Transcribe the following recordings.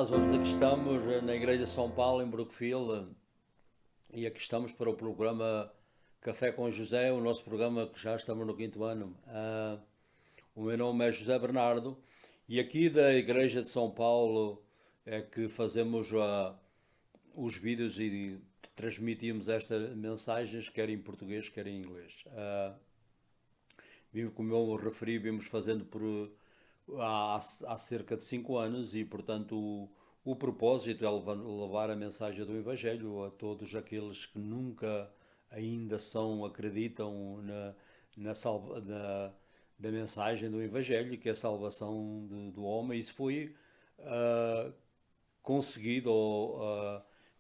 mais uma vez aqui estamos na Igreja de São Paulo, em Brookfield, e aqui estamos para o programa Café com José, o nosso programa que já estamos no quinto ano. O meu nome é José Bernardo e aqui da Igreja de São Paulo é que fazemos os vídeos e transmitimos estas mensagens, quer em português, quer em inglês. Como eu referi, vimos fazendo há cerca de 5 anos e, portanto, o propósito é levar a mensagem do Evangelho a todos aqueles que nunca ainda acreditam na mensagem do Evangelho, que é a salvação do homem. Isso foi ah, conseguido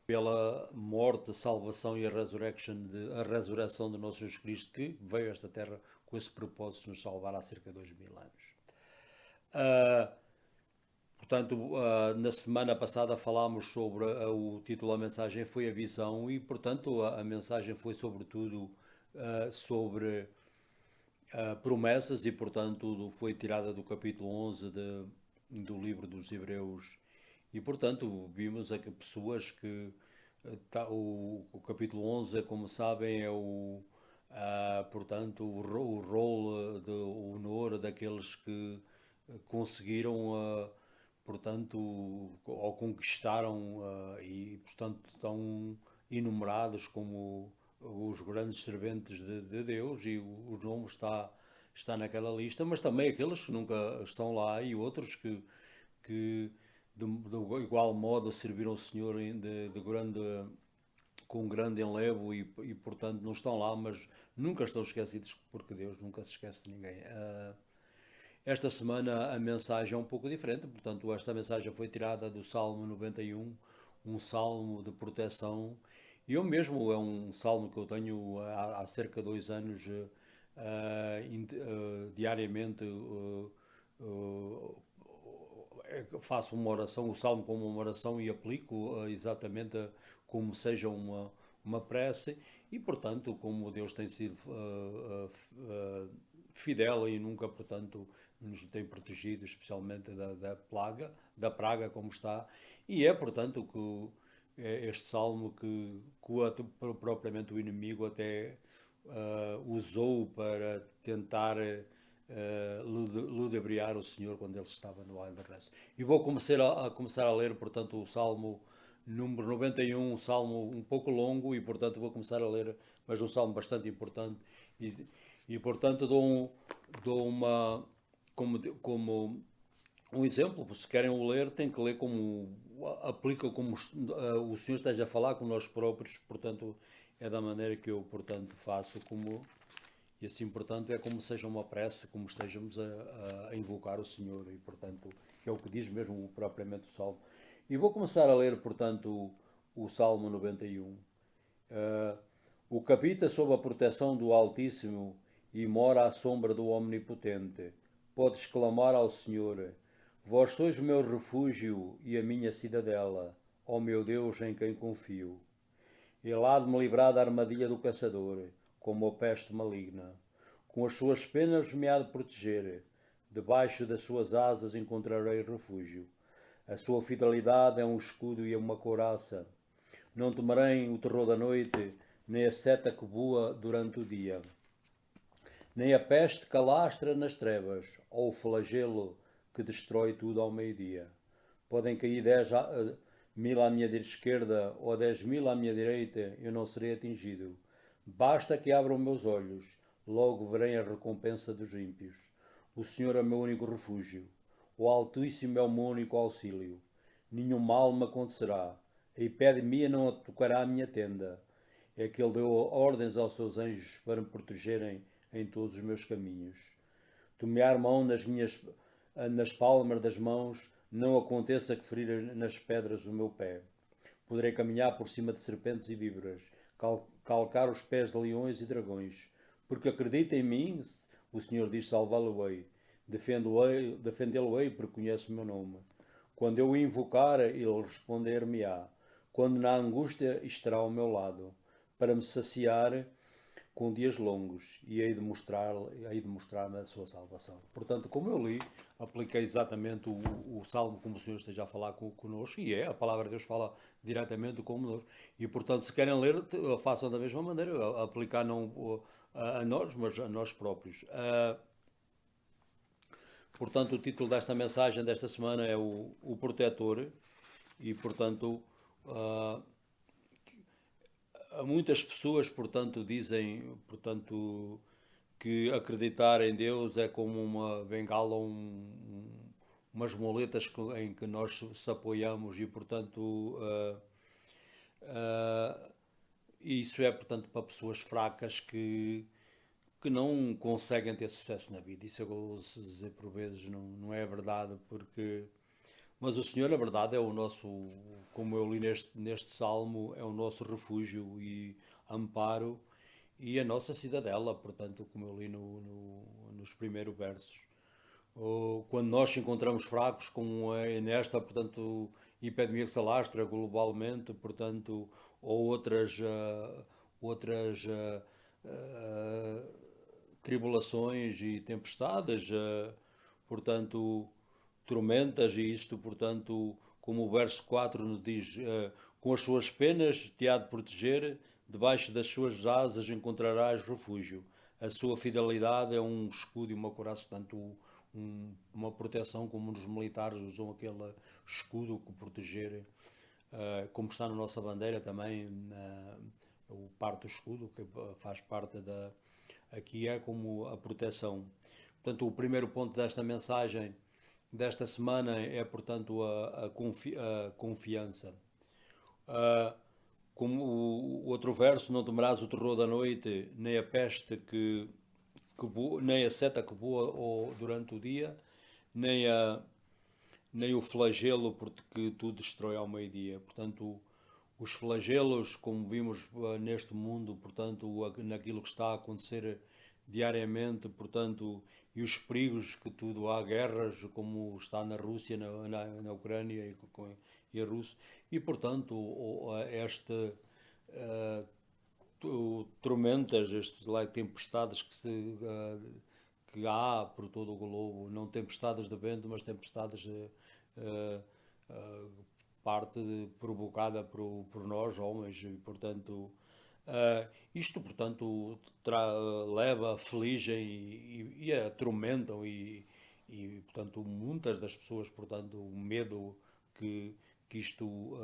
pela morte, salvação e a ressurreição de nosso Jesus Cristo, que veio a esta terra com esse propósito de nos salvar há cerca de 2000 anos. Uh, Portanto, na semana passada falámos sobre o título da mensagem foi a visão e, portanto, a mensagem foi sobretudo sobre promessas e, portanto, foi tirada do capítulo 11 do livro dos Hebreus. E, portanto, vimos aqui pessoas que o capítulo 11, como sabem, é portanto, o rol de honor daqueles que conseguiram, portanto, ou conquistaram e, portanto, estão enumerados como os grandes serventes de Deus e o nome está naquela lista, mas também aqueles que nunca estão lá e outros que de igual modo serviram o Senhor com grande enlevo portanto não estão lá, mas nunca estão esquecidos porque Deus nunca se esquece de ninguém. Esta semana a mensagem é um pouco diferente, portanto esta mensagem foi tirada do Salmo 91, um salmo de proteção. E eu mesmo é um salmo que eu tenho há cerca de 2 anos diariamente faço uma oração, o salmo como uma oração e aplico exatamente como seja uma prece e, portanto, como Deus tem sido fidel e nunca, portanto, nos tem protegido, especialmente da praga como está, e é, portanto, este salmo que propriamente o inimigo até usou para tentar ludibriar o Senhor quando ele estava no wilderness. E vou começar a ler, portanto, o Salmo número 91, um salmo um pouco longo, e, portanto, vou começar a ler, mas um salmo bastante importante. Portanto, dou uma. Como um exemplo, se querem o ler, tem que ler como aplica como o Senhor esteja a falar com nós próprios, portanto, é da maneira que eu, portanto, faço como e assim, portanto, é como seja uma prece, como estejamos a invocar o Senhor, e, portanto, que é o que diz mesmo propriamente o Salmo. E vou começar a ler, portanto, o Salmo 91. O que habita sob a proteção do Altíssimo e mora à sombra do Omnipotente, pode exclamar ao Senhor: Vós sois o meu refúgio e a minha cidadela, ó meu Deus em quem confio. Ele há de me livrar da armadilha do caçador, como a peste maligna. Com as suas penas me há de proteger. Debaixo das suas asas encontrarei refúgio. A sua fidelidade é um escudo e uma couraça. Não temerei o terror da noite, nem a seta que voa durante o dia, nem a peste que alastra nas trevas, ou o flagelo que destrói tudo ao meio-dia. Podem cair 10.000 à minha esquerda ou 10.000 à minha direita, eu não serei atingido. Basta que abram meus olhos, logo verei a recompensa dos ímpios. O Senhor é meu único refúgio. O Altíssimo é o meu único auxílio. Nenhum mal me acontecerá. A epidemia não tocará a minha tenda. É que ele deu ordens aos seus anjos para me protegerem em todos os meus caminhos. Tomear mão nas palmas das mãos, não aconteça que ferir nas pedras o meu pé. Poderei caminhar por cima de serpentes e víboras, calcar os pés de leões e dragões. Porque acredita em mim, o Senhor diz: salvá-lo-ei. Defendê-lo-ei porque conhece o meu nome. Quando eu o invocar, ele responder-me-á. Quando na angústia estará ao meu lado, para me saciar com dias longos e hei de mostrar-me a sua salvação. Portanto, como eu li, apliquei exatamente o Salmo como o Senhor esteja a falar connosco, e a palavra de Deus fala diretamente connosco. E, portanto, se querem ler, façam da mesma maneira, aplicar não a nós, mas a nós próprios. Portanto, o título desta mensagem desta semana é o Protetor, e, portanto, muitas pessoas, portanto, dizem, portanto, que acreditar em Deus é como uma bengala, umas moletas em que nós se apoiamos e, portanto, isso é, portanto, para pessoas fracas que não conseguem ter sucesso na vida. Isso eu ouço dizer por vezes, não é verdade, porque... Mas o Senhor, na verdade, é o nosso, como eu li neste salmo, é o nosso refúgio e amparo e a nossa cidadela, portanto, como eu li nos primeiros versos. Ou quando nós nos encontramos fracos, como é nesta, portanto, epidemia que se alastra globalmente, portanto, ou outras tribulações e tempestades, portanto, tormentas, e isto, portanto, como o verso 4 nos diz, com as suas penas te há de proteger, debaixo das suas asas encontrarás refúgio. A sua fidelidade é um escudo e uma couraça, portanto, uma proteção, como os militares usam aquele escudo que proteger, como está na nossa bandeira também, o parte do escudo, que faz parte da... Aqui é como a proteção. Portanto, o primeiro ponto desta mensagem desta semana é, portanto, a confiança. Como o outro verso, não temerás o terror da noite, nem a peste nem a seta que voa durante o dia, nem, nem o flagelo que tu destrói ao meio-dia. Portanto, os flagelos, como vimos neste mundo, portanto, naquilo que está a acontecer diariamente, portanto, e os perigos que tudo há, guerras, como está na Rússia, na Ucrânia e a Rússia, e, portanto, tormentas, estas tempestades que há por todo o globo, não tempestades de vento, mas tempestades provocada por nós, homens, e, portanto, isto, portanto, leva, afligem e atormentam portanto, muitas das pessoas, portanto, o medo que isto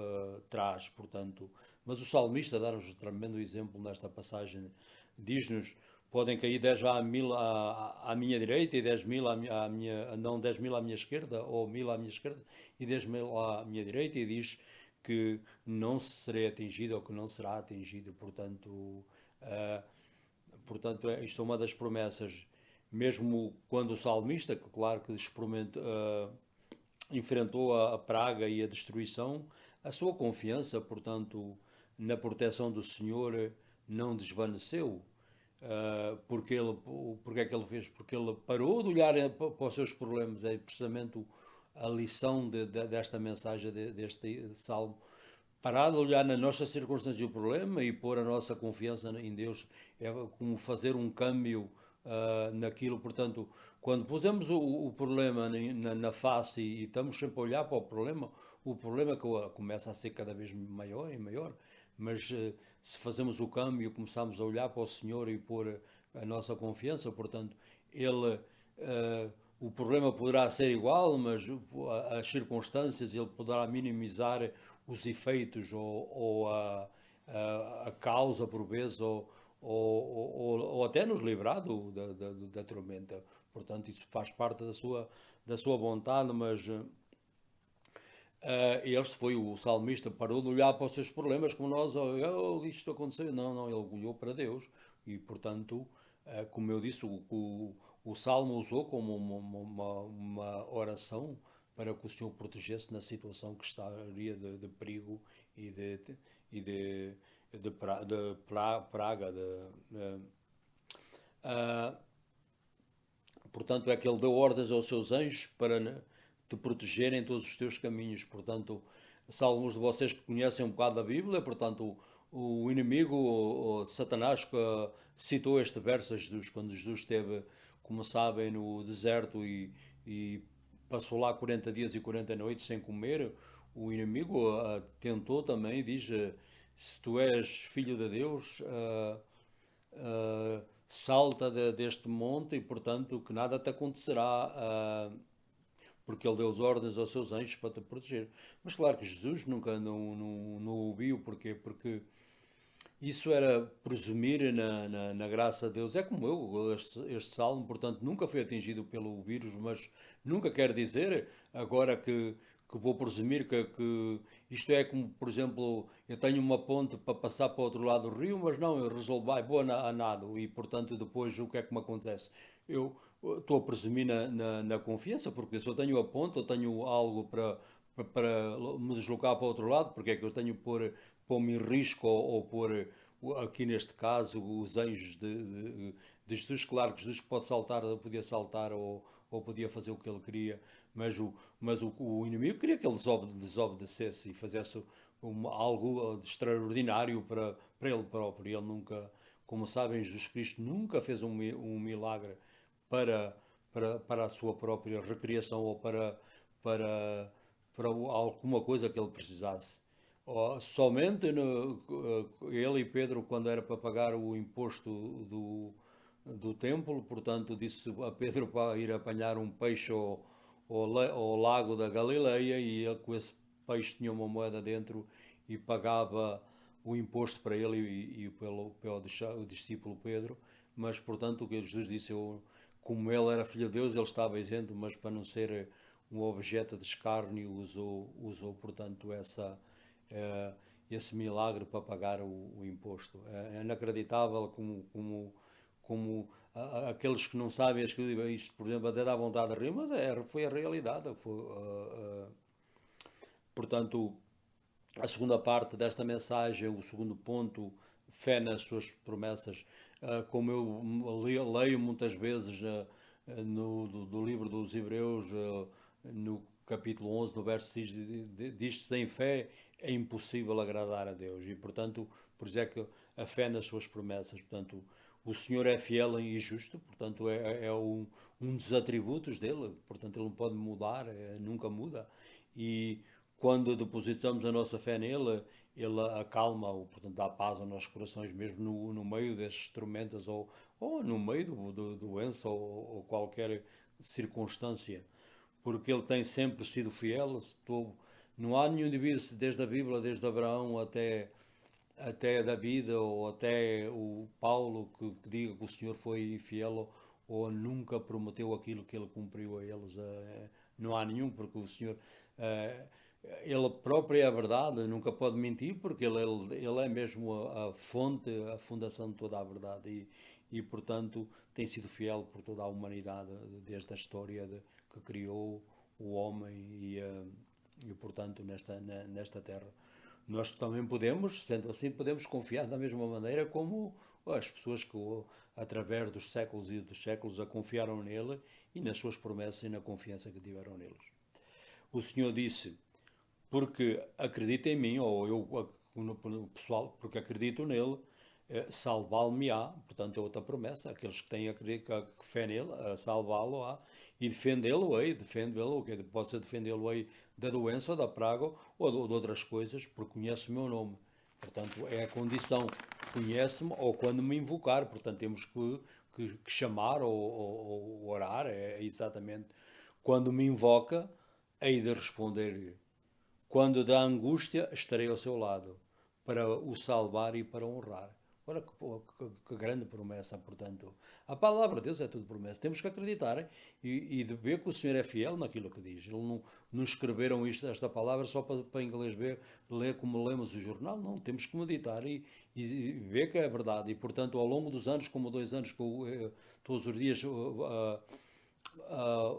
traz, portanto. Mas o salmista dá-nos um tremendo exemplo nesta passagem. Diz-nos, podem cair 10 à minha direita e 10.000 à minha, não 10.000 à minha esquerda, ou 1.000 à minha esquerda e 10.000 à minha direita, e diz que não serei atingido ou que não será atingido. Portanto, isto é uma das promessas. Mesmo quando o salmista, que claro que enfrentou a praga e a destruição, a sua confiança, portanto, na proteção do Senhor não desvaneceu. Porque é que ele fez? Porque ele parou de olhar para os seus problemas. É precisamente a lição desta mensagem, deste salmo. Parar de olhar na nossa circunstância e o problema e pôr a nossa confiança em Deus. É como fazer um câmbio naquilo. Portanto, quando pusemos o problema na face e estamos sempre a olhar para o problema começa a ser cada vez maior e maior. Mas se fazemos o câmbio, começamos a olhar para o Senhor e pôr a nossa confiança, portanto, o problema poderá ser igual, mas as circunstâncias, ele poderá minimizar os efeitos ou a causa, por vezes, ou até nos livrar da tormenta. Portanto, isso faz parte da sua vontade, mas este foi o salmista, parou de olhar para os seus problemas como nós, isto aconteceu. Não, ele olhou para Deus e, portanto, como eu disse, o salmo usou como uma oração para que o Senhor protegesse na situação que estaria de perigo e de praga. Portanto, é que ele deu ordens aos seus anjos para te protegerem em todos os teus caminhos. Portanto, se alguns de vocês que conhecem um bocado da Bíblia, portanto, o inimigo, o Satanás, citou este verso a Jesus, quando Jesus esteve, como sabem, no deserto e passou lá 40 dias e 40 noites sem comer. O inimigo tentou também, diz: se tu és filho de Deus, salta deste monte e, portanto, que nada te acontecerá. Porque ele deu as ordens aos seus anjos para te proteger. Mas claro que Jesus nunca não ouviu, porquê? Porque isso era presumir na graça de Deus. É como eu, este salmo, portanto, nunca foi atingido pelo vírus, mas nunca quer dizer agora que vou presumir que isto é como, por exemplo, eu tenho uma ponte para passar para o outro lado do rio, mas não, eu resolvo, vou a nado e, portanto, depois o que é que me acontece? Eu estou a presumir na confiança, porque se eu tenho a ponte, eu tenho algo para me deslocar para o outro lado, porque é que eu tenho pôr-me em risco ou pôr, aqui neste caso, os anjos de Jesus. Claro que Jesus pode saltar, podia saltar ou podia fazer o que ele queria, mas o inimigo queria que ele desobedecesse e fizesse algo de extraordinário para ele próprio. Ele nunca, como sabem, Jesus Cristo nunca fez um milagre para, para a sua própria recriação ou para, para alguma coisa que ele precisasse. Somente ele e Pedro, quando era para pagar o imposto do templo, portanto, disse a Pedro para ir apanhar um peixe ao lago da Galileia, e ele, com esse peixe, tinha uma moeda dentro e pagava o imposto para ele e pelo discípulo Pedro. Mas, portanto, o que Jesus disse, como ele era filho de Deus, ele estava isento, mas para não ser um objeto de escárnio, usou portanto, eh, esse milagre para pagar o imposto. É inacreditável como aqueles que não sabem escrever isto, por exemplo, até dá vontade de rir, mas foi a realidade. Portanto, a segunda parte desta mensagem, o segundo ponto, fé nas suas promessas, como eu leio muitas vezes do livro dos Hebreus, no capítulo 11, no verso 6, diz-se: sem fé é impossível agradar a Deus. E, portanto, por isso é que a fé nas suas promessas. Portanto, o Senhor é fiel e justo, portanto, é um dos atributos dele, portanto, ele não pode mudar, nunca muda. E quando depositamos a nossa fé nele, ele acalma, portanto, dá paz aos nossos corações, mesmo no meio destes tormentas ou no meio da doença ou qualquer circunstância, porque ele tem sempre sido fiel. Não há nenhum indivíduo, desde a Bíblia, desde Abraão até David ou até o Paulo, que diga que o Senhor foi infiel ou nunca prometeu aquilo que ele cumpriu a eles. Não há nenhum, porque o Senhor, eh, ele próprio é a verdade, nunca pode mentir, porque ele é mesmo a fonte, a fundação de toda a verdade portanto, tem sido fiel por toda a humanidade, desde a história que criou o homem portanto, nesta terra. Nós também podemos, sendo assim, podemos confiar da mesma maneira como as pessoas que, através dos séculos e dos séculos, a confiaram nele e nas suas promessas e na confiança que tiveram neles. O Senhor disse: porque acredita em mim, ou eu, no pessoal, porque acredito nele, salvá-lo-me-á. Portanto, é outra promessa. Aqueles que têm que fé nele, salvá-lo-á. E defendê-lo-ei, defendê-lo, que pode ser defendê-lo-ei da doença ou da praga ou de outras coisas, porque conhece o meu nome. Portanto, é a condição. Conhece-me ou quando me invocar. Portanto, temos que chamar ou orar. É exatamente quando me invoca, hei de responder-lhe. Quando da angústia, estarei ao seu lado, para o salvar e para honrar. Ora, que grande promessa, portanto. A palavra de Deus é tudo promessa. Temos que acreditar, hein? E de ver que o Senhor é fiel naquilo que diz. Ele não escreveram esta palavra só para inglês ler como lemos o jornal. Não, temos que meditar e ver que é verdade. E, portanto, ao longo dos anos, como 2 anos que eu, todos os dias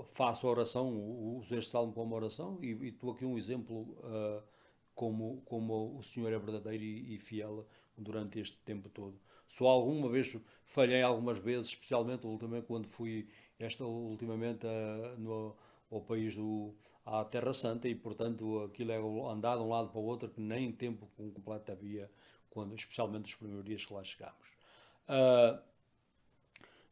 faço a oração, uso este salmo como oração e estou aqui um exemplo como o Senhor é verdadeiro e fiel durante este tempo todo. Só alguma vez falhei algumas vezes, especialmente ultimamente quando fui ultimamente ao país à Terra Santa e portanto aquilo é andar de um lado para o outro que nem tempo completo havia especialmente nos primeiros dias que lá chegamos. Uh,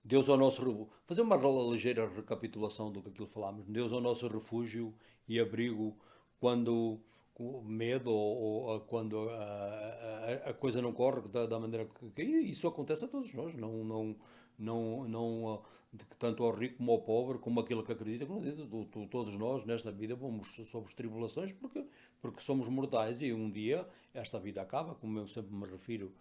Deus é o nosso. Fazer uma ligeira recapitulação do que aquilo falámos. Deus é o nosso refúgio e abrigo quando o medo ou quando a coisa não corre da maneira que. E isso acontece a todos nós. Não, tanto ao rico como ao pobre, como aquele que acredita, como todos nós nesta vida vamos sobre tribulações porque somos mortais e um dia esta vida acaba, como eu sempre me refiro.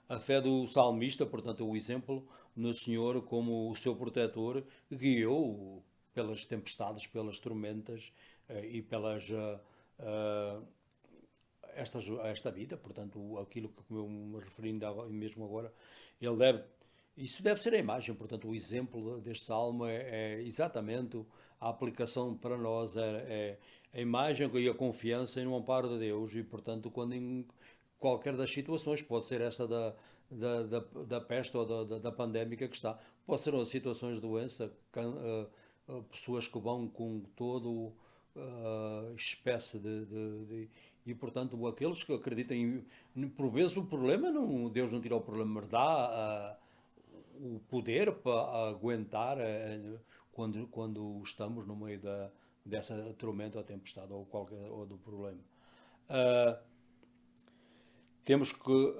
A fé do salmista, portanto, é o exemplo no Senhor como o seu protetor, guiou pelas tempestades, pelas tormentas e pelas esta vida, portanto, aquilo que eu me referi mesmo agora, ele deve, isso deve ser a imagem, portanto, o exemplo deste salmo é exatamente a aplicação para nós, é a imagem e a confiança no amparo de Deus e, portanto, quando em qualquer das situações, pode ser essa da peste ou da pandémica que está, pode ser situações de doença, pessoas que vão com todo espécie e portanto aqueles que acreditam por vezes o problema não, Deus não tira o problema, mas dá o poder para aguentar quando estamos no meio dessa tormenta ou tempestade ou do problema. Uh, Temos que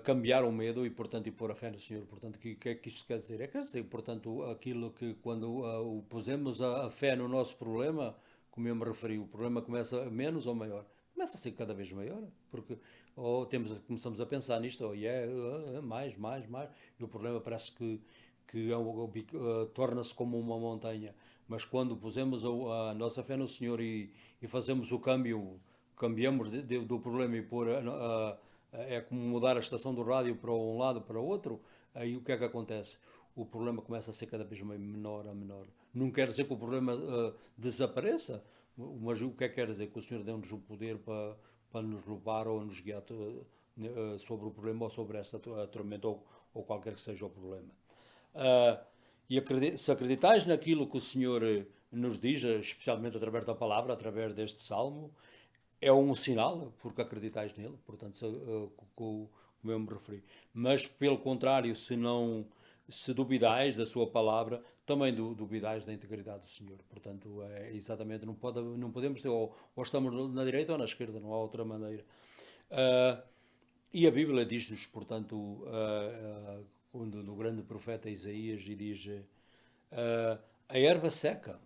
cambiar o medo e, portanto, e pôr a fé no Senhor. Portanto, o que é que isto quer dizer? É quer dizer, portanto, aquilo que quando pusemos a fé no nosso problema, como eu me referi, o problema começa menos ou maior? Começa a ser cada vez maior, porque ou começamos a pensar nisto, ou mais, e o problema parece que torna-se como uma montanha. Mas quando pusemos a nossa fé no Senhor e fazemos o câmbio, cambiamos do problema e pôr é como mudar a estação do rádio para um lado para o outro, aí o que é que acontece? O problema começa a ser cada vez menor a menor. Não quer dizer que o problema desapareça, mas o que é que quer dizer? Que o Senhor deu-nos o poder para nos levar ou nos guiar sobre o problema ou sobre esta tormenta ou qualquer que seja o problema. E se acreditais naquilo que o Senhor nos diz, especialmente através da palavra, através deste salmo, é um sinal, porque acreditais nele, portanto, como eu me referi. Mas, pelo contrário, se duvidais da sua palavra, também duvidais da integridade do Senhor. Portanto, exatamente, não podemos ter, ou estamos na direita ou na esquerda, não há outra maneira. E a Bíblia diz-nos, portanto, do grande profeta Isaías, e diz: a erva seca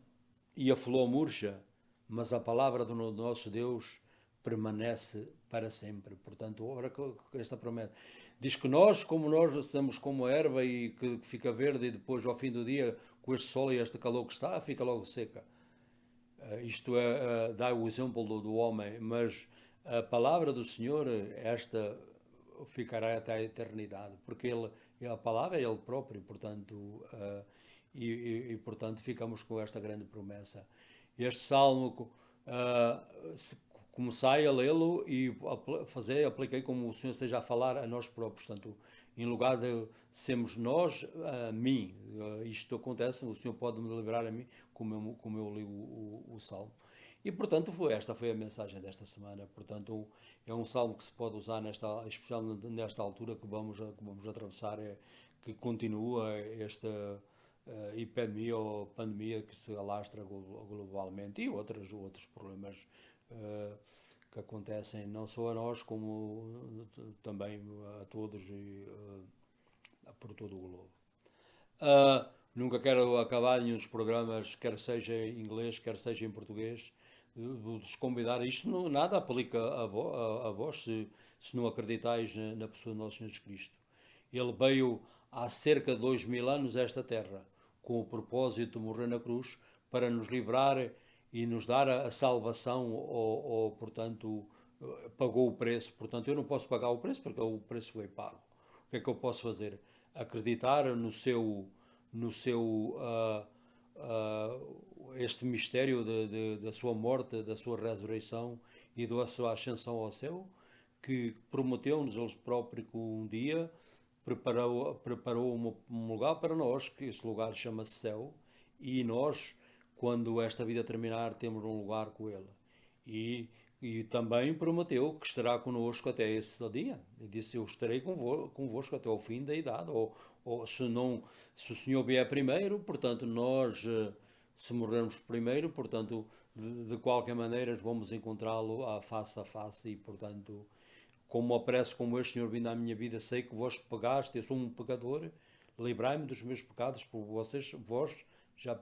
e a flor murcha, mas a palavra do nosso Deus permanece para sempre. Portanto, ora que esta promessa diz que nós estamos como a erva e que fica verde e depois ao fim do dia com este sol e este calor que está, fica logo seca. Isto dá o exemplo do homem, mas a palavra do Senhor, esta ficará até a eternidade, porque a palavra é Ele próprio, portanto, portanto ficamos com esta grande promessa. Este salmo, se comecei a lê-lo e apliquei como o Senhor esteja a falar a nós próprios, portanto, em lugar de sermos nós, a mim, isto acontece, o Senhor pode me liberar a mim, como eu li o salmo. E, portanto, esta foi a mensagem desta semana. Portanto, é um salmo que se pode usar, especialmente nesta altura que vamos atravessar, que continua esta epidemia ou pandemia que se alastra globalmente e outros problemas que acontecem não só a nós, como também a todos e por todo o globo. Nunca quero acabar nenhum dos programas, quer seja em inglês, quer seja em português, de convidar. Isto nada aplica a vós se não acreditais na pessoa do nosso Senhor Jesus Cristo. Ele veio há cerca de 2000 anos a esta terra com o propósito de morrer na cruz para nos livrar e nos dar a salvação portanto, pagou o preço. Portanto, eu não posso pagar o preço porque o preço foi pago. O que é que eu posso fazer? Acreditar no seu este mistério da sua morte, da sua ressurreição e da sua ascensão ao céu, que prometeu-nos ele próprio que um dia preparou um lugar para nós, que esse lugar chama-se céu, e nós, quando esta vida terminar, temos um lugar com ele. E e também prometeu que estará conosco até esse dia. E disse: Eu estarei convosco até ao fim da idade. Ou se, não, se o Senhor vier primeiro, portanto, nós, se morrermos primeiro, portanto, de qualquer maneira, vamos encontrá-lo a face. E, portanto, como aparece como este Senhor vindo à minha vida, sei que vós pagaste, eu sou um pecador, livrai-me dos meus pecados, por vós já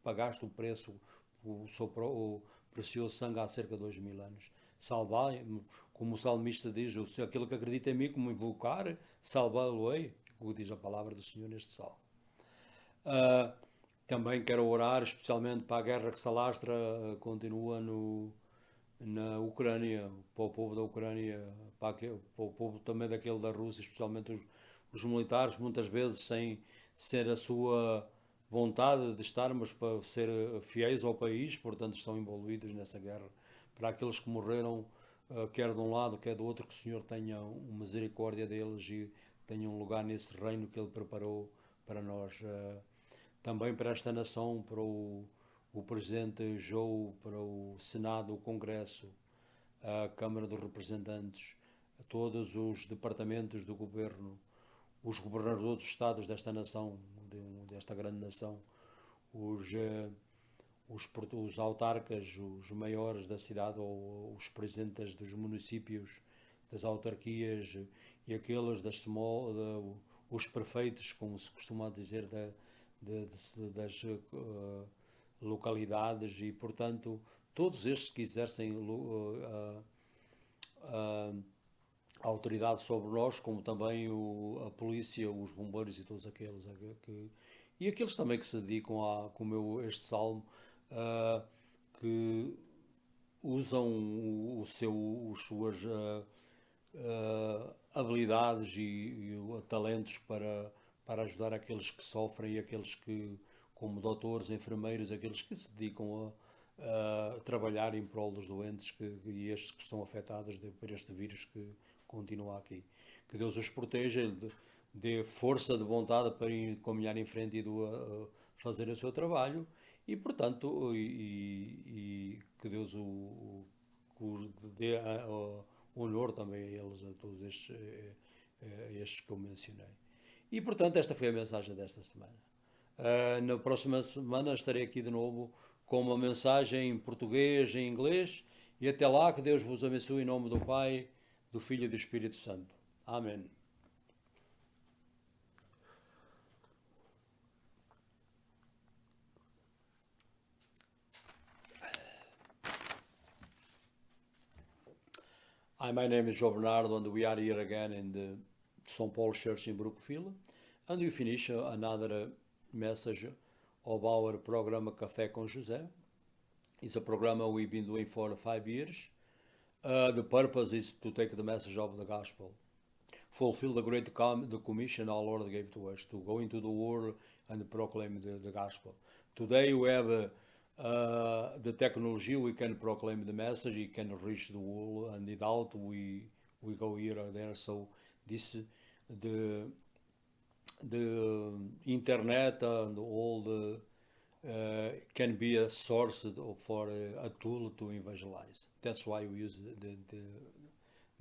pagaste o preço, o precioso sangue há cerca de 2000 anos. Salvai-me, como o salmista diz, aquele que acredita em mim, como invocar, salvá-lo-ei, como diz a palavra do Senhor neste salmo. Também quero orar especialmente para a guerra que se alastra, continua na Ucrânia, para o povo da Ucrânia, para o povo também daquele da Rússia, especialmente os militares, muitas vezes sem ser a sua vontade de estar, mas para ser fiéis ao país, portanto estão envolvidos nessa guerra. Para aqueles que morreram, quer de um lado, quer do outro, que o Senhor tenha uma misericórdia deles e tenha um lugar nesse reino que Ele preparou para nós. Também para esta nação, para o Presidente Joe, para o Senado, o Congresso, a Câmara dos Representantes, a todos os departamentos do Governo, os governadores dos Estados desta nação, desta grande nação, os autarcas, os maiores da cidade ou os presidentes dos municípios, das autarquias e aqueles os prefeitos, como se costuma dizer, das localidades e, portanto, todos estes que exercem a autoridade sobre nós, como também a polícia, os bombeiros e todos aqueles e aqueles também que se dedicam como este salmo, que usam as suas habilidades e talentos para ajudar aqueles que sofrem e aqueles que, como doutores, enfermeiros, aqueles que se dedicam a trabalhar em prol dos doentes e estes que estão afetados por este vírus que continua aqui. Que Deus os proteja, dê força de vontade para ir caminhar em frente e fazer o seu trabalho e, portanto, que Deus dê honor também a eles, a todos estes que eu mencionei. E, portanto, esta foi a mensagem desta semana. Na próxima semana estarei aqui de novo com uma mensagem em português, em inglês, e até lá que Deus vos abençoe em nome do Pai, do Filho e do Espírito Santo. Amém. Hi, my name is João Bernardo, and we are here again in the St. Paul Church in Brookfield, and we finish another message of our program Café com José. It's a program we've been doing for 5 years. The purpose is to take the message of the gospel, fulfill the great the commission our Lord gave to us, to go into the world and proclaim the gospel. Today we have the technology, we can proclaim the message, it can reach the world, and without we go here or there. So this the internet and all the can be a source for a tool to evangelize. That's why we use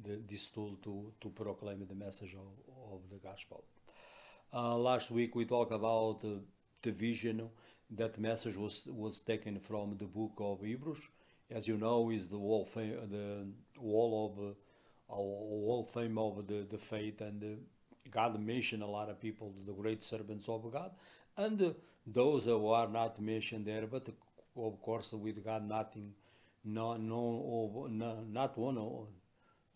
this tool to proclaim the message of the gospel. Last week we talked about the vision. That message was taken from the book of Hebrews. As you know, is the wall of fame of the faith, and God mentioned a lot of people, the great servants of God, and those who are not mentioned there, but of course with God nothing, not one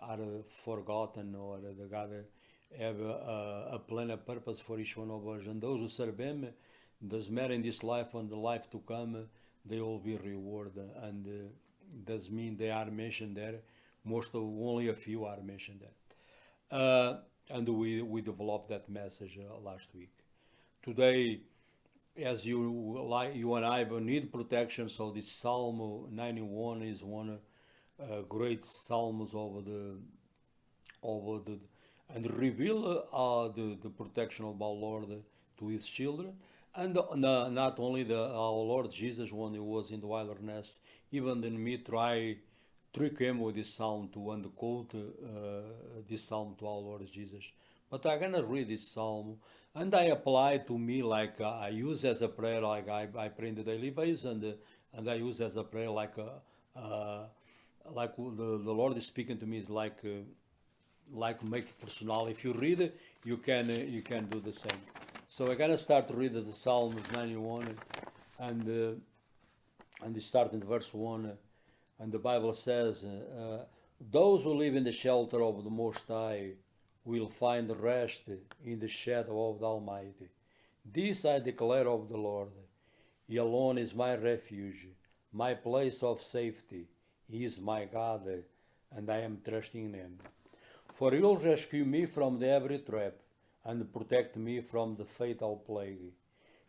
are forgotten, or the God have a plan, a purpose for each one of us, and those who serve Him, doesn't matter in this life and the life to come, they will be rewarded, and does mean they are mentioned there. Only a few are mentioned there, and we developed that message last week. Today, as you and I need protection, so this Psalm 91 is one great psalms and reveal the protection of our Lord to His children, and not only our Lord Jesus when He was in the wilderness, even then me try trick him with this psalm to unquote this psalm to our Lord Jesus. But I'm gonna read this psalm and I apply to me like I use as a prayer, like I pray in the daily basis, and I use as a prayer like the Lord is speaking to me is like make it personal. If you read it, you can do the same. So I'm gonna start reading the Psalm 91, and and start in verse 1. And the Bible says, those who live in the shelter of the Most High will find rest in the shadow of the Almighty. This I declare of the Lord. He alone is my refuge, my place of safety. He is my God, and I am trusting in Him. For He will rescue me from every trap and protect me from the fatal plague.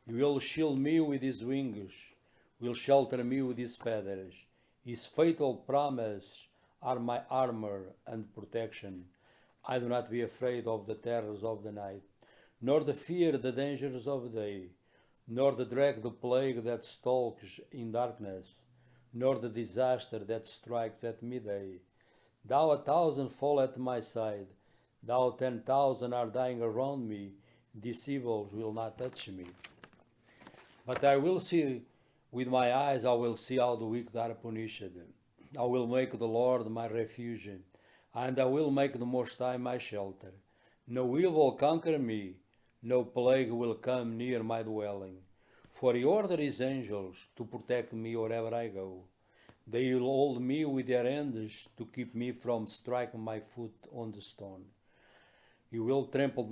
He will shield me with His wings, will shelter me with His feathers. His faithful promises are my armor and protection. I do not be afraid of the terrors of the night, nor the fear the dangers of the day, nor the dread the plague that stalks in darkness, nor the disaster that strikes at midday. Thou 1,000 fall at my side, thou 10,000 are dying around me, these evils will not touch me. But I will see with my eyes, I will see how the wicked are punished. I will make the Lord my refuge, and I will make the Most High my shelter. No evil will conquer me, no plague will come near my dwelling. For He orders His angels to protect me wherever I go. They will hold me with their hands to keep me from striking my foot on the stone. I will trample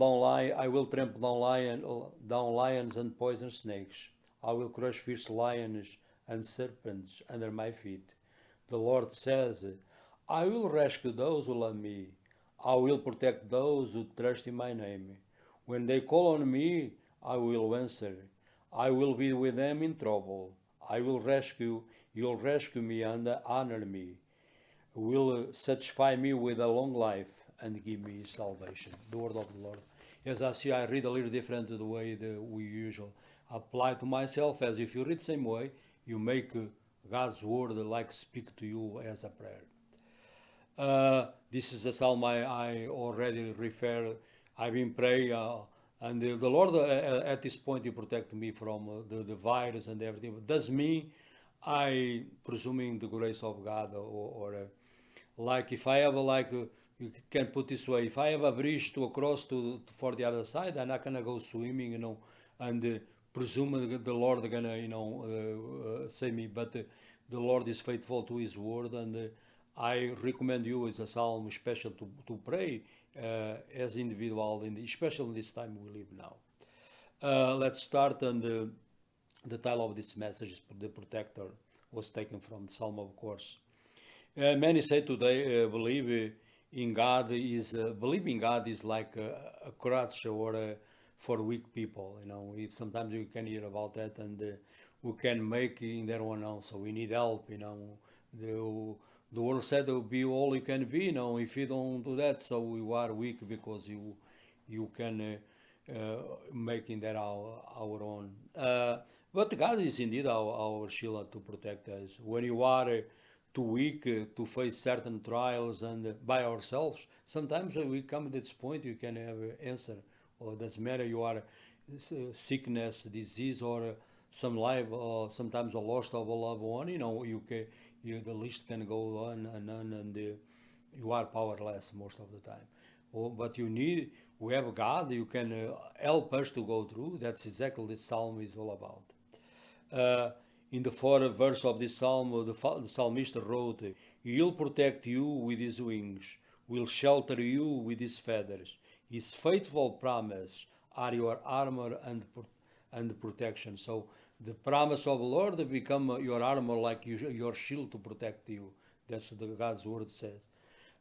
down lions and poisonous snakes. I will crush fierce lions and serpents under my feet. The Lord says, I will rescue those who love me. I will protect those who trust in my name. When they call on me, I will answer. I will be with them in trouble. You'll rescue me and honor me. Will satisfy me with a long life and give me salvation. The word of the Lord. As I see, I read a little different the way that we usually apply to myself. As if you read the same way, you make God's word like speak to you as a prayer. This is a psalm I already refer. I've been praying, and the Lord at this point He protected me from the virus and everything. But does me, I presuming the grace of God, or like if I have you can put this way, if I have a bridge to cross for the other side, I'm not gonna go swimming, and presuming the Lord gonna save me. But the Lord is faithful to His word, and I recommend you as a psalm special to pray as individual, especially in this time we live now. Let's start, and the title of this message is The Protector, was taken from Psalm, of course. Many say today believing God is like a crutch or for weak people. Sometimes you can hear about that, and we can make in their own own. So we need help. The world said be all you can be. If you don't do that, so you are weak because you can make in that our own. But God is indeed our shield to protect us. When you are too weak to face certain trials and by ourselves, sometimes we come to this point you can have an answer. Or doesn't matter you are sickness, disease, or some life, or sometimes a loss of a loved one. The list can go on and on, and you are powerless most of the time. But we have God. You can help us to go through. That's exactly what this psalm is all about. In the fourth verse of this psalm, the psalmist wrote, He'll protect you with His wings, will shelter you with His feathers. His faithful promise are your armor and protection. So the promise of the Lord become your armor, like your shield to protect you. That's what God's word says.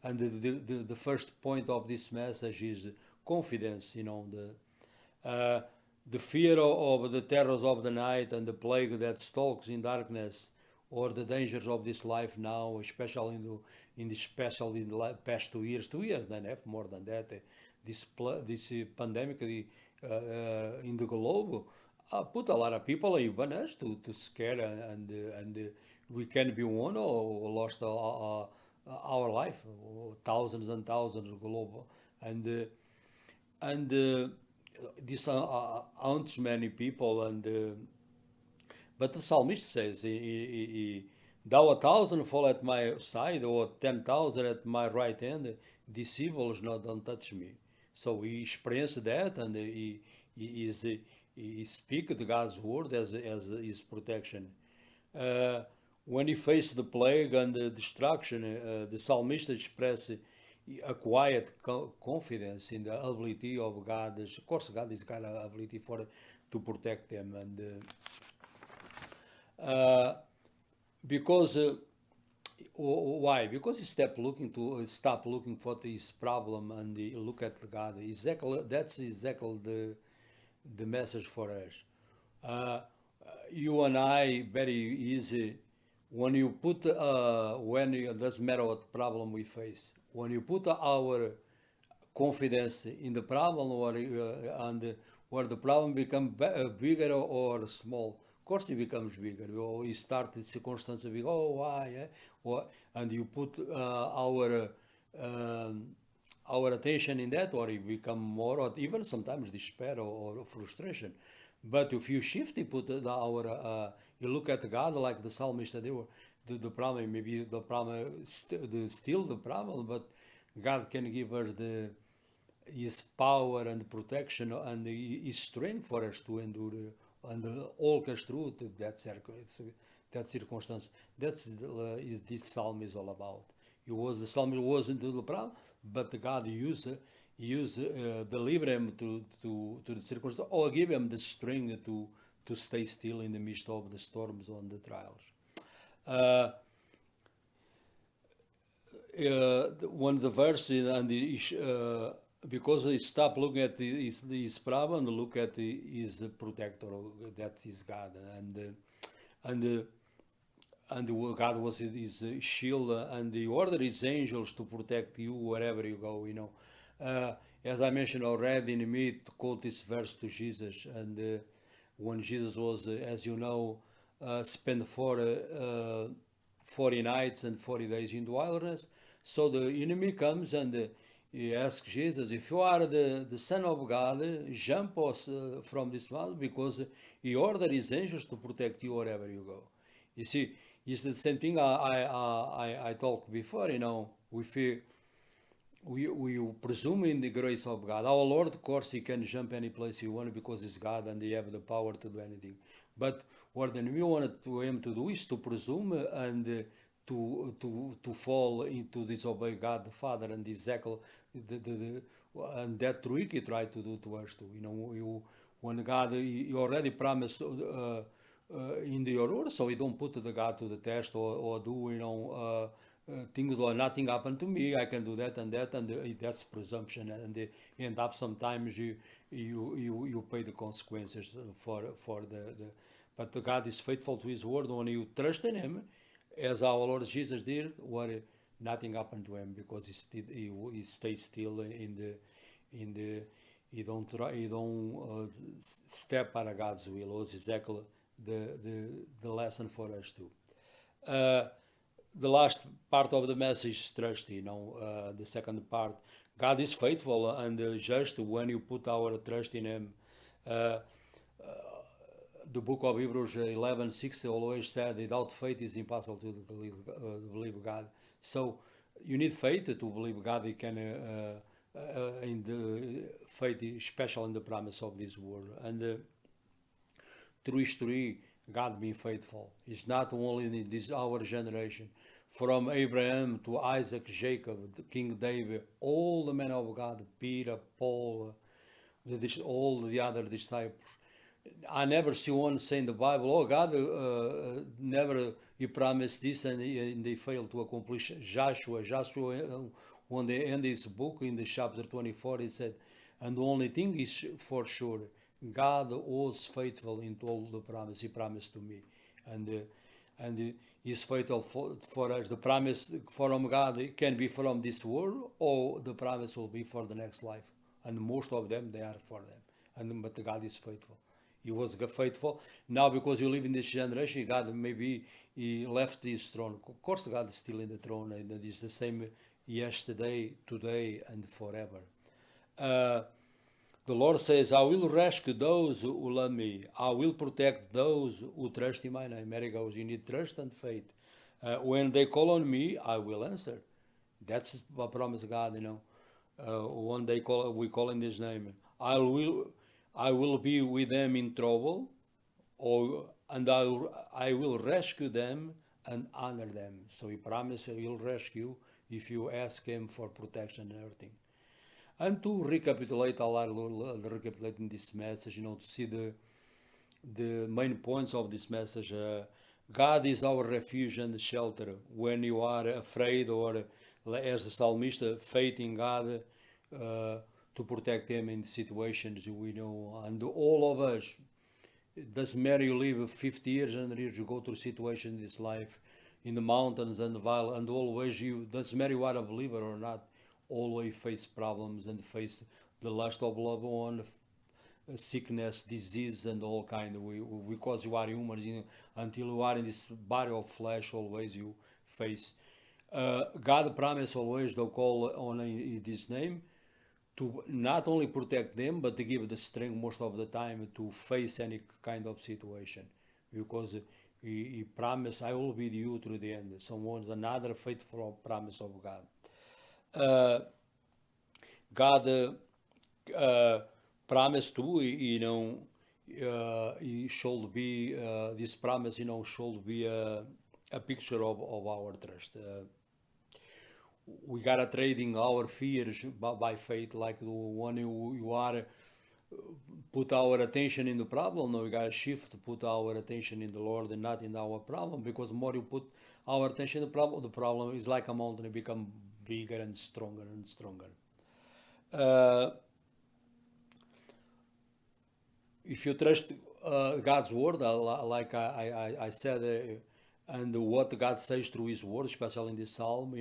And the first point of this message is confidence. The fear of the terrors of the night and the plague that stalks in darkness, or the dangers of this life now, especially in the past 2 years, then have more than that. This pandemic in the globe put a lot of people, even us, to scare, and we can be one or lost our life, thousands and thousands global, and this haunts many people, but the psalmist says, "Thou 1,000 fall at my side, or 10,000 at my right hand, this evil is not don't touch me." So he experienced that, and he speaks God's word as his protection. When he faced the plague and the destruction, the psalmist expressed a quiet confidence in the ability of God. Of course, God has got an ability to protect them, and because why? Because he stop looking for this problem and he look at God. Exactly, that's exactly the message for us. You and I, very easy when you put it doesn't matter what problem we face. When you put our confidence in the problem, and where the problem becomes bigger or small. Of course, it becomes bigger. You start the circumstance of, why? And you put our attention in that, or it become more, or even sometimes despair or frustration. But if you shift, you put you look at God like the psalmist that they were. The problem, maybe the problem, still the problem, but God can give us His power and protection and His strength for us to endure and all us through that circumstance. That's this psalm is all about. The psalmist wasn't the problem, but God used deliver him to the circumstance, or give him the strength to stay still in the midst of the storms or the trials. One of the verses and because he stopped looking at his problem and look at his protector, that is God, and God was his shield, and he ordered his angels to protect you wherever you go. As I mentioned already, in me to quote this verse to Jesus, and when Jesus was, as you know, spent 40 nights and 40 days in the wilderness. So the enemy comes and he asks Jesus, if you are the Son of God, jump us from this mountain, because he ordered his angels to protect you wherever you go. You see, it's the same thing I talked before, we presume in the grace of God. Our Lord, of course, he can jump any place he wants because he's God and he have the power to do anything. But what the enemy wanted him to do is to presume and to fall into disobey God the Father, and exactly and that trick he tried to do to us too. When God he already promised in your word, so you don't put the God to the test or do things or nothing happened to me. I can do that, and that's presumption, and they end up sometimes you pay the consequences for the. But the God is faithful to His word. When you trust in Him, as our Lord Jesus did, nothing happened to him, because he stays still he don't step out of God's will. It was exactly the lesson for us too. The last part of the message is trust. The second part, God is faithful and just when you put our trust in Him. The book of Hebrews 11:6 always said, without faith it's impossible to believe God. So you need faith to believe God. He can in the faith, especially in the promise of this word. And through history, God being faithful. It's not only in our generation. From Abraham to Isaac, Jacob, King David, all the men of God, Peter, Paul, all the other disciples. I never see one say in the Bible, God he promised this and they failed to accomplish. Joshua, when they end his book in the chapter 24, he said, and the only thing is for sure, God was faithful in all the promise He promised to me. And He's faithful for us. The promise from God can be from this world, or the promise will be for the next life. And most of them, they are for them. But God is faithful. He was faithful. Now, because you live in this generation, God maybe he left his throne. Of course, God is still in the throne, and it is the same yesterday, today, and forever. The Lord says, I will rescue those who love me. I will protect those who trust in my name. There it goes. You need trust and faith. When they call on me, I will answer. That's a promise of God, One day we call in His name. I will be with them in trouble, and I will rescue them and honor them. So He promises He will rescue if you ask Him for protection and everything. And to recapitulate, I'll recapitulate in this message, to see the main points of this message. God is our refuge and shelter. When you are afraid, or as the psalmist, faith in God to protect him in situations we know. And all of us, it doesn't matter you live 50 years, 100 years, you go through situations in this life, in the mountains and the valley, and always doesn't matter you are a believer or not, always face problems and face the lust of loved one, sickness, disease, and all kind. Because you are humans, until you are in this body of flesh, always you face. God promised always to call on His name to not only protect them, but to give the strength most of the time to face any kind of situation. Because He promised, I will be with you through the end. Another faithful promise of God. God promised to, He should be, this promise, should be a picture of our trust. We gotta trading our fears by faith, like the one you are put our attention in the problem. No, we gotta shift to put our attention in the Lord and not in our problem, because the more you put our attention in the problem is like a mountain, it become bigger and stronger and stronger. If you trust God's word, like I said, and what God says through His word, especially in this psalm,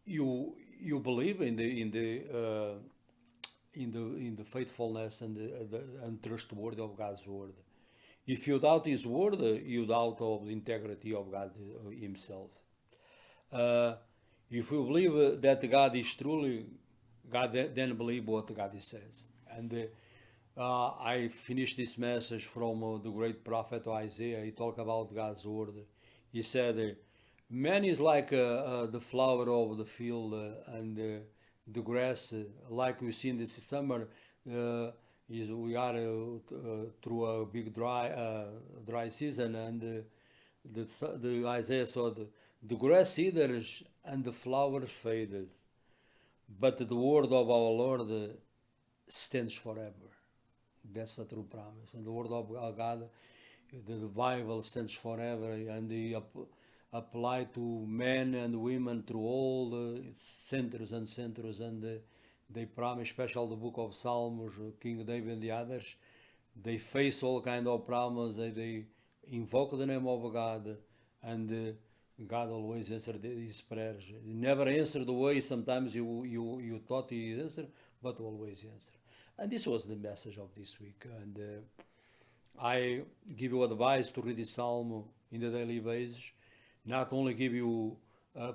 you believe in the faithfulness and the trustworthy of God's word. If you doubt His word, you doubt of the integrity of God Himself. If you believe that God is truly God, then believe what God says. And I finished this message from the great prophet Isaiah. He talked about God's word. He said, man is like the flower of the field, and the grass, like we see in this summer, we are through a big dry season, and the Isaiah saw the grass withers and the flowers faded, but the word of our Lord stands forever. That's the true promise. And the word of God, the Bible stands forever, and He applied to men and women through all the centuries and centuries. And they promise, especially the book of Psalms, King David and the others, they face all kind of problems. They invoke the name of God, and God always answered His prayers. He never answered the way sometimes you thought He answered, but always answered. And this was the message of this week. And I give you advice to read this psalm in the daily basis. Not only give you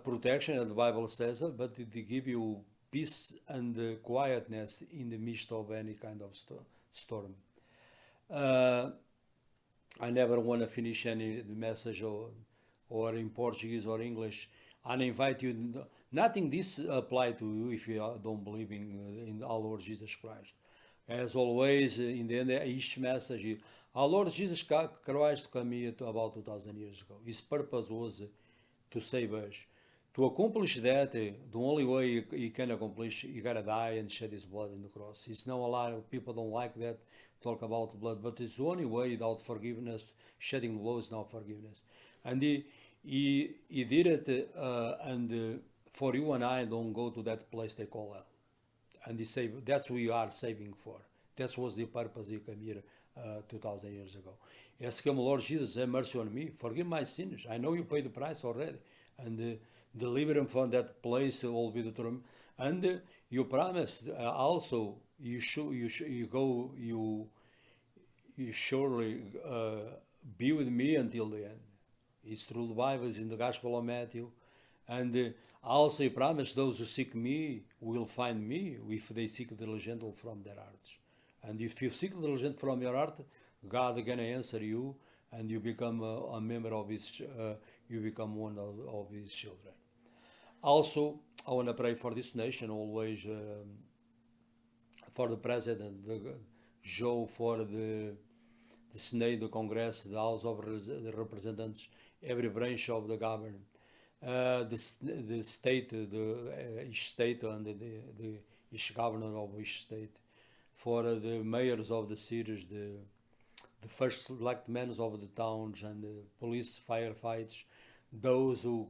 protection, as the Bible says, but to give you peace and quietness in the midst of any kind of storm. I never want to finish any message or in Portuguese or English. I invite you, nothing this apply to you if you don't believe in our Lord Jesus Christ. As always, in the end of each message, our Lord Jesus Christ came here about 2,000 years ago. His purpose was to save us. To accomplish that, the only way He can accomplish, you gotta die and shed His blood on the cross. It's not a lot of people don't like that, talk about blood, but it's the only way without forgiveness. Shedding blood is not forgiveness. And He did it, and for you and I, don't go to that place they call hell. And He saved. That's what you are saving for. That was the purpose He came here 2,000 years ago. Ask Him, Lord Jesus, have mercy on me. Forgive my sins. I know you paid the price already. And deliver Him from that place, all be the term. And you promised also, you you surely be with me until the end. It's through the Bible, it's in the Gospel of Matthew. And also he promised those who seek me will find me if they seek diligently from their hearts. And if you seek diligently from your heart, God is going to answer you, and you become a member of His, you become one of His children. Also, I want to pray for this nation always, for the President, Joe, for the Senate, the Congress, the House of Representatives, every branch of the government, the state, each state and each governor of each state, for the mayors of the cities, the first select men of the towns, and the police, firefighters, those who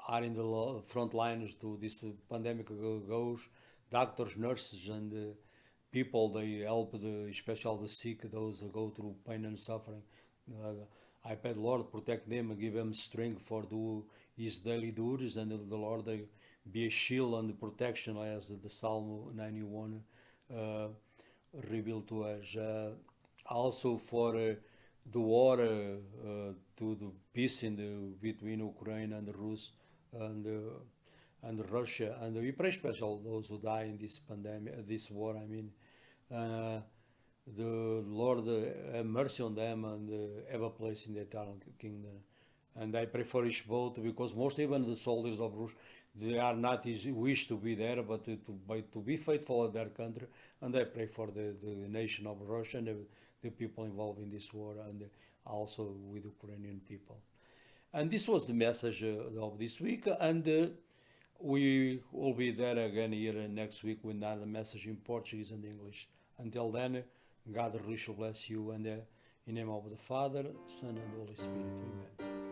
are in the front lines to this pandemic goes, doctors, nurses, and people. They help especially the sick, those who go through pain and suffering. I pray the Lord protect them and give them strength for do His daily duties, and the Lord be a shield and protection, as the Psalm 91 revealed to us. Also for the war, to the peace between Ukraine and Russia and Russia, and we pray special those who die in this pandemic, this war. I mean, the Lord have mercy on them and have a place in the eternal kingdom. And I pray for each boat, because most even the soldiers of Russia, they are not wish to be there, but to be faithful to their country. And I pray for the nation of Russia and the people involved in this war, and also with Ukrainian people. And this was the message of this week, and we will be there again here next week with another message in Portuguese and English. Until then, God richly bless you, and in the name of the Father, Son, and Holy Spirit. Amen.